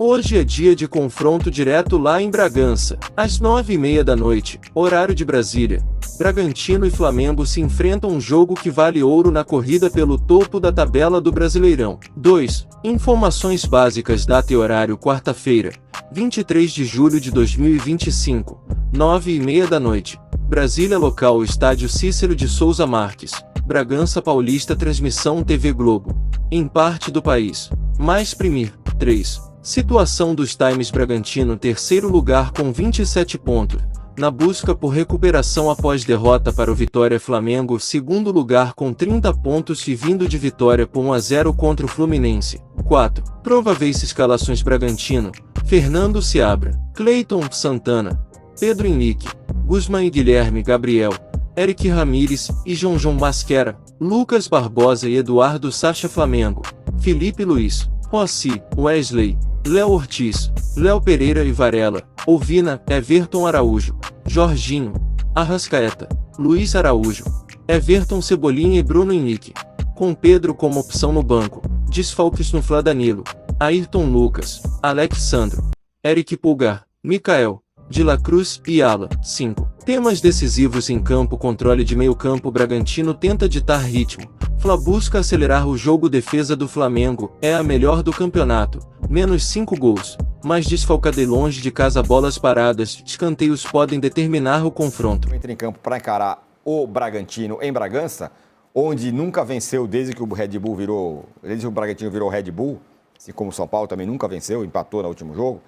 Hoje é dia de confronto direto lá em Bragança. Às 9h30 da noite, horário de Brasília, Bragantino e Flamengo se enfrentam um jogo que vale ouro na corrida pelo topo da tabela do Brasileirão. 2. Informações básicas. Data e horário: quarta-feira, 23 de julho de 2025, 9h30 da noite. Brasília. Local: Estádio Cícero de Souza Marques, Bragança Paulista. Transmissão TV Globo. Em parte do país. Mais Premier. 3. Situação dos Times: Bragantino terceiro lugar com 27 pontos, na busca por recuperação após derrota para o Vitória. Flamengo segundo lugar com 30 pontos e vindo de vitória por 1-0 contra o Fluminense. 4. Prováveis escalações: Bragantino: Fernando Seabra, Cleiton Santana, Pedro Henrique, Guzmán e Guilherme Gabriel, Eric Ramírez e João Masquera, Lucas Barbosa e Eduardo Sacha. Flamengo: Felipe Luiz, Rossi, Wesley, Léo Ortiz, Léo Pereira e Varela, Ovina, Everton Araújo, Jorginho, Arrascaeta, Luiz Araújo, Everton Cebolinha e Bruno Henrique, com Pedro como opção no banco. Desfalques no Fla: Danilo, Ayrton Lucas, Alexandro, Eric Pulgar, Micael, De La Cruz e Ala. 5. Temas decisivos em campo: controle de meio campo: Bragantino tenta ditar ritmo, Fla busca acelerar o jogo. Defesa do Flamengo é a melhor do campeonato, menos 5 gols, mas desfalcada e longe de casa. Bolas paradas, escanteios podem determinar o confronto. Entra em campo para encarar o Bragantino em Bragança, onde nunca venceu desde que o Bragantino virou Red Bull, assim como o São Paulo também nunca venceu, empatou no último jogo,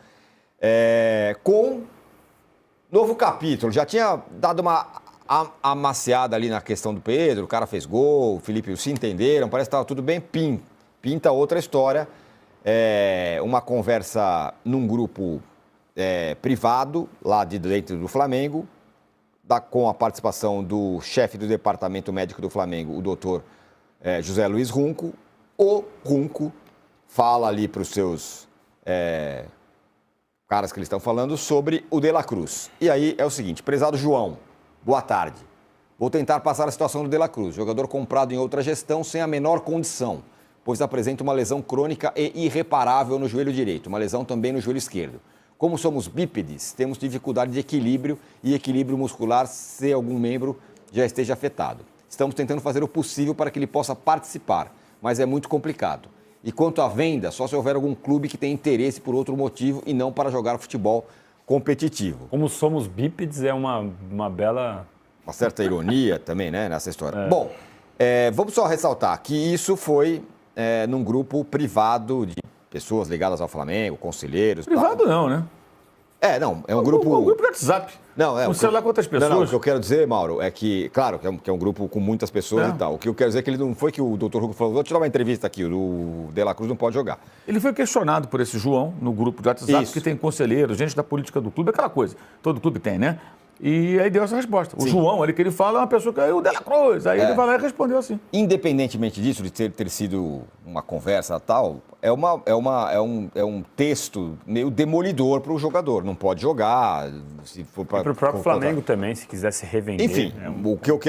com novo capítulo. Já tinha dado uma amaciada ali na questão do Pedro, o cara fez gol, o Felipe se entenderam, parece que estava tudo bem. Pinta outra história, uma conversa num grupo privado, lá de dentro do Flamengo, com a participação do chefe do departamento médico do Flamengo, o doutor José Luiz Runco. O Runco fala ali para os seus caras que eles estão falando sobre o De La Cruz. E aí é o seguinte: prezado João, boa tarde. Vou tentar passar a situação do De La Cruz, jogador comprado em outra gestão sem a menor condição, pois apresenta uma lesão crônica e irreparável no joelho direito, uma lesão também no joelho esquerdo. Como somos bípedes, temos dificuldade de equilíbrio e equilíbrio muscular se algum membro já esteja afetado. Estamos tentando fazer o possível para que ele possa participar, mas é muito complicado. E quanto à venda, só se houver algum clube que tenha interesse por outro motivo e não para jogar futebol competitivo. Como somos bípedes é uma bela... Uma certa ironia também, né, nessa história. Bom, vamos só ressaltar que isso foi num grupo privado de pessoas ligadas ao Flamengo, conselheiros... Privado não, né? Não, é um grupo... Um grupo de WhatsApp. Não, sei lá quantas pessoas. Não, o que eu quero dizer, Mauro, é que, claro, que é um grupo com muitas pessoas e tal. O que eu quero dizer é que ele não foi que o doutor Hugo falou: vou te dar uma entrevista aqui, o De La Cruz não pode jogar. Ele foi questionado por esse João no grupo de WhatsApp, que tem conselheiros, gente da política do clube, aquela coisa. Todo clube tem, né? E aí deu essa resposta. O João, ali que ele fala, é uma pessoa que é o De La Cruz. Aí ele vai lá e respondeu assim. Independentemente disso, de ter sido uma conversa tal, é um texto meio demolidor para o jogador. Não pode jogar. Se for para o próprio Flamengo também, se quiser se revender. Enfim,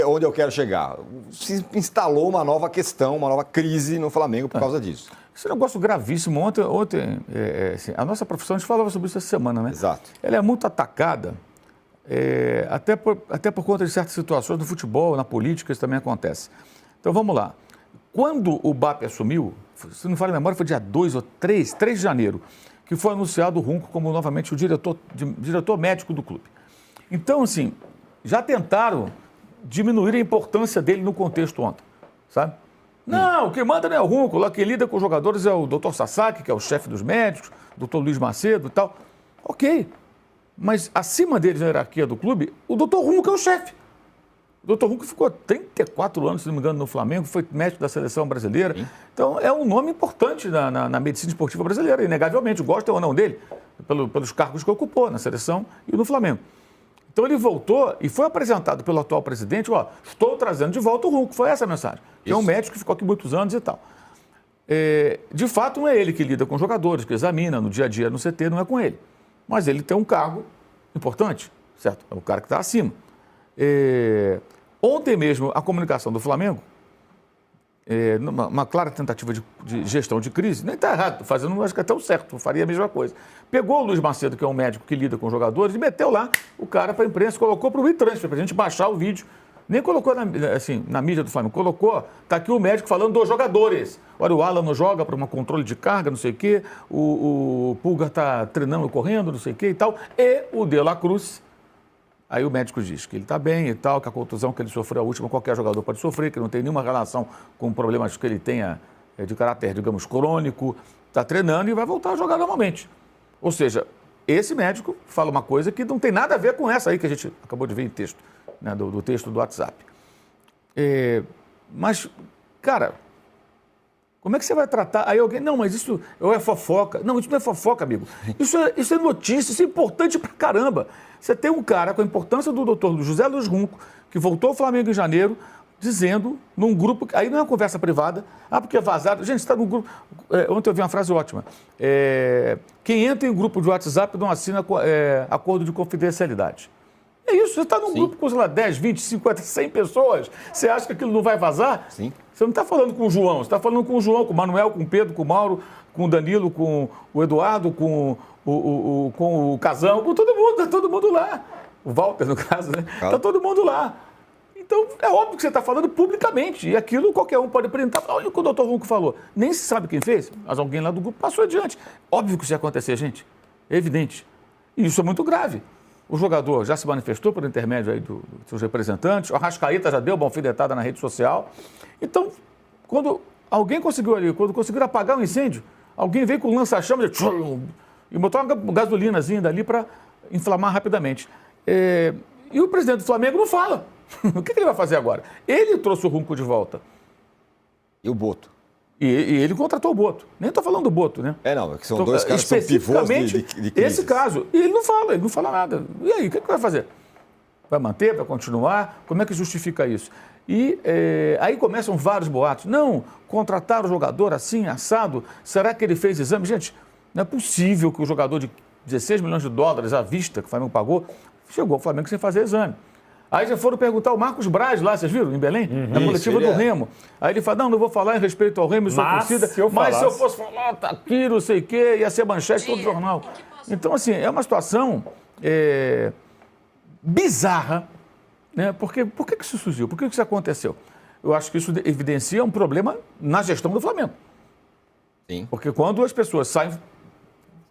onde eu quero chegar? Se instalou uma nova questão, uma nova crise no Flamengo por causa disso. Esse é um negócio gravíssimo. Ontem assim, a nossa profissão, a gente falava sobre isso essa semana, né? Exato. Ela é muito atacada. Até por conta de certas situações do futebol, na política, isso também acontece. Então, vamos lá. Quando o BAP assumiu, se não falha a memória, foi dia 2 ou 3 de janeiro, que foi anunciado o Runco como novamente o diretor médico do clube. Então, assim, já tentaram diminuir a importância dele no contexto ontem, sabe? Não, o que manda não é o Runco, lá quem lida com os jogadores é o doutor Sasaki, que é o chefe dos médicos, o doutor Luiz Macedo e tal. Ok. Mas acima deles na hierarquia do clube, o doutor Runco é o chefe. O doutor Runco ficou 34 anos, se não me engano, no Flamengo, foi médico da seleção brasileira. Sim. Então, é um nome importante na medicina esportiva brasileira, inegavelmente. Gosta ou não dele, pelos cargos que ocupou na seleção e no Flamengo. Então, ele voltou e foi apresentado pelo atual presidente: estou trazendo de volta o Runco. Foi essa a mensagem. Que é um médico que ficou aqui muitos anos e tal. De fato, não é ele que lida com jogadores, que examina no dia a dia no CT, não é com ele. Mas ele tem um cargo importante, certo? É o cara que está acima. Ontem mesmo, a comunicação do Flamengo uma clara tentativa de gestão de crise, nem está errado, fazendo, acho que até o certo, faria a mesma coisa. Pegou o Luiz Macedo, que é um médico que lida com jogadores, e meteu lá o cara para a imprensa, colocou para o WeTransfer, para a gente baixar o vídeo. Nem colocou na mídia do Flamengo, colocou, está aqui o médico falando dos jogadores. Olha, o Alan não joga para um controle de carga, não sei o quê, o Pulgar está treinando, correndo, não sei o quê e tal, e o De La Cruz. Aí o médico diz que ele está bem e tal, que a contusão que ele sofreu, a última, qualquer jogador pode sofrer, que não tem nenhuma relação com problemas que ele tenha de caráter, digamos, crônico, está treinando e vai voltar a jogar normalmente. Ou seja, esse médico fala uma coisa que não tem nada a ver com essa aí que a gente acabou de ver em texto, né, do texto do WhatsApp. Mas, cara, como é que você vai tratar? Aí alguém, não, mas isso é fofoca. Não, isso não é fofoca, amigo. Isso é notícia, isso é importante pra caramba. Você tem um cara com a importância do doutor José Luiz Runco, que voltou ao Flamengo em janeiro, dizendo, num grupo, aí não é uma conversa privada, porque é vazado. Gente, você está num grupo. Ontem eu vi uma frase ótima. Quem entra em grupo de WhatsApp não assina acordo de confidencialidade. É isso, você está num grupo com, sei lá, 10, 20, 50, 100 pessoas, você acha que aquilo não vai vazar? Sim. Você não está falando com o João, você está falando com o João, com o Manuel, com o Pedro, com o Mauro, com o Danilo, com o Eduardo, com o Casão, com todo mundo, está todo mundo lá. O Walter, no caso, né? Está todo mundo lá. Então, é óbvio que você está falando publicamente, e aquilo qualquer um pode apresentar. Olha o que o doutor Runco falou. Nem se sabe quem fez, mas alguém lá do grupo passou adiante. Óbvio que isso ia acontecer, gente. É evidente. E isso é muito grave. O jogador já se manifestou por intermédio aí dos seus representantes, o Arrascaeta já deu uma alfinetada na rede social. Então, quando alguém conseguiu ali, quando conseguiram apagar o incêndio, alguém veio com lança-chamas e botou uma gasolinazinha dali para inflamar rapidamente. E o presidente do Flamengo não fala. O que ele vai fazer agora? Ele trouxe o Runco de volta. E o Boto? E ele contratou o Boto. Nem estou falando do Boto, né? Não, que são dois caras que são pivôs de crise. Esse caso. E ele não fala nada. E aí, o que vai fazer? Vai manter, vai continuar? Como é que justifica isso? E aí começam vários boatos. Não, contratar o jogador assim, assado, será que ele fez exame? Gente, não é possível que o jogador de 16 milhões de dólares à vista, que o Flamengo pagou, chegou ao Flamengo sem fazer exame. Aí já foram perguntar o Marcos Braz lá, vocês viram, em Belém? Na coletiva do Remo. Aí ele fala, não vou falar em respeito ao Remo e sua torcida, mas se eu fosse falar, tá aqui, não sei o quê, ia ser manchete todo jornal. Então, assim, é uma situação bizarra, né? Por que isso surgiu? Por que isso aconteceu? Eu acho que isso evidencia um problema na gestão do Flamengo. Sim. Porque quando as pessoas saem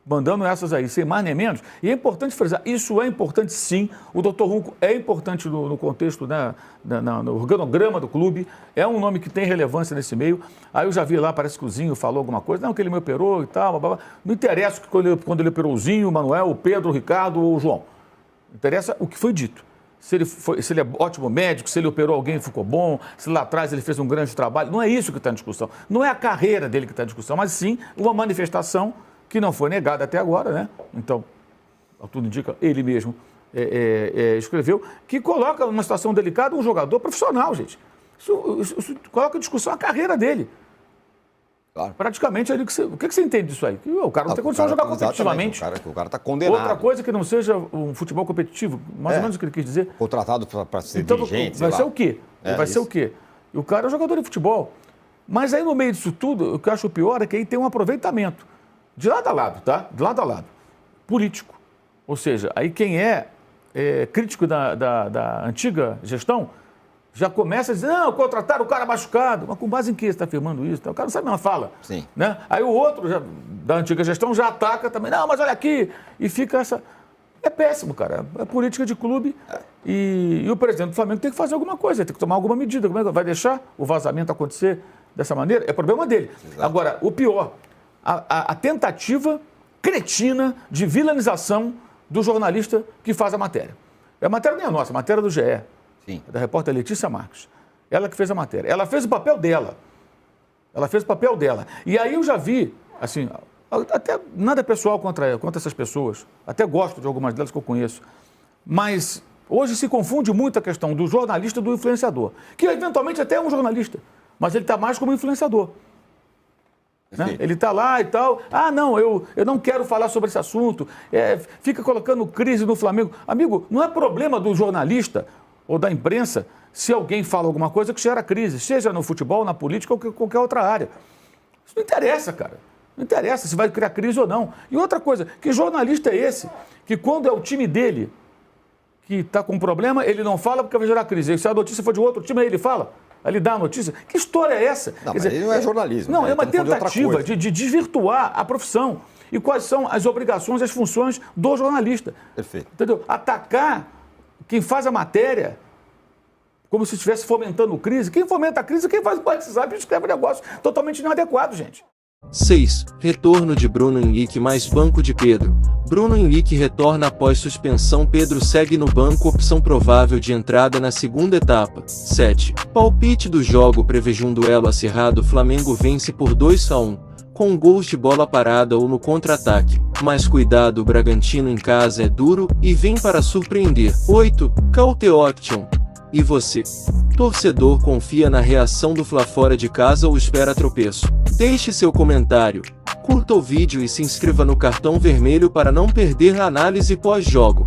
mandando essas aí, sem mais nem menos, e é importante frisar, isso é importante sim, o doutor Runco é importante no contexto, né, no organograma do clube, é um nome que tem relevância nesse meio. Aí eu já vi lá, parece que o Zinho falou alguma coisa, não, que ele me operou e tal, blá, blá. Não interessa que quando ele operou o Zinho, o Manuel, o Pedro, o Ricardo ou o João. Interessa o que foi dito. Se ele é ótimo médico, se ele operou alguém e ficou bom, se lá atrás ele fez um grande trabalho. Não é isso que está em discussão. Não é a carreira dele que está em discussão, mas sim uma manifestação que não foi negada até agora, né? Então, tudo indica, ele mesmo escreveu, que coloca numa situação delicada um jogador profissional, gente. Isso coloca em discussão a carreira dele. Claro. Praticamente, o que você entende disso aí? Que o cara não tem condição de jogar competitivamente. O cara está condenado. Outra coisa que não seja um futebol competitivo, mais ou menos o que ele quis dizer. Contratado para ser então, dirigente, vai ser o quê? Vai ser o quê? E o cara é jogador de futebol. Mas aí, no meio disso tudo, o que eu acho pior é que aí tem um aproveitamento. De lado a lado, tá? De lado a lado. Político. Ou seja, aí quem é crítico da antiga gestão já começa a dizer, não, contrataram o cara machucado. Mas com base em que você está afirmando isso? O cara não sabe uma fala. Sim. Né? Aí o outro da antiga gestão já ataca também. Não, mas olha aqui. E fica essa... É péssimo, cara. É política de clube. E o presidente do Flamengo tem que fazer alguma coisa, tem que tomar alguma medida. Como é que vai deixar o vazamento acontecer dessa maneira? É problema dele. Exato. Agora, o pior... A tentativa cretina de vilanização do jornalista que faz a matéria. A matéria nem é nossa, a matéria é do GE, Sim. Da repórter Letícia Marques. Ela que fez a matéria. Ela fez o papel dela. E aí eu já vi, assim, até nada pessoal contra essas pessoas. Até gosto de algumas delas que eu conheço. Mas hoje se confunde muito a questão do jornalista e do influenciador. Que eventualmente até é um jornalista, mas ele está mais como influenciador. Né? Ele está lá e tal. Ah, não, eu não quero falar sobre esse assunto. Fica colocando crise no Flamengo. Amigo, não é problema do jornalista ou da imprensa se alguém fala alguma coisa que gera crise, seja no futebol, na política ou qualquer outra área. Isso não interessa, cara. Não interessa se vai criar crise ou não. E outra coisa, que jornalista é esse que quando é o time dele que está com problema, ele não fala porque vai gerar crise. E se a notícia for de outro time, aí ele fala? Aí ele dá a notícia? Que história é essa? Não, mas ele não é jornalismo. Não, né? é uma Estamos falando de outra tentativa coisa. de desvirtuar a profissão. E quais são as obrigações, as funções do jornalista. Perfeito. Entendeu? Atacar quem faz a matéria como se estivesse fomentando crise. Quem fomenta a crise, quem faz o WhatsApp e escreve um negócio totalmente inadequado, gente. 6. Retorno de Bruno Henrique mais banco de Pedro. Bruno Henrique retorna após suspensão. Pedro segue no banco, opção provável de entrada na segunda etapa. 7. Palpite do jogo preveja um duelo acirrado. Flamengo vence por 2-1, com gols de bola parada ou no contra-ataque. Mas cuidado, o Bragantino em casa é duro e vem para surpreender. 8. Cauteoption. E você? Torcedor, confia na reação do Fla fora de casa ou espera tropeço? Deixe seu comentário, curta o vídeo e se inscreva no Cartão Vermelho para não perder a análise pós-jogo.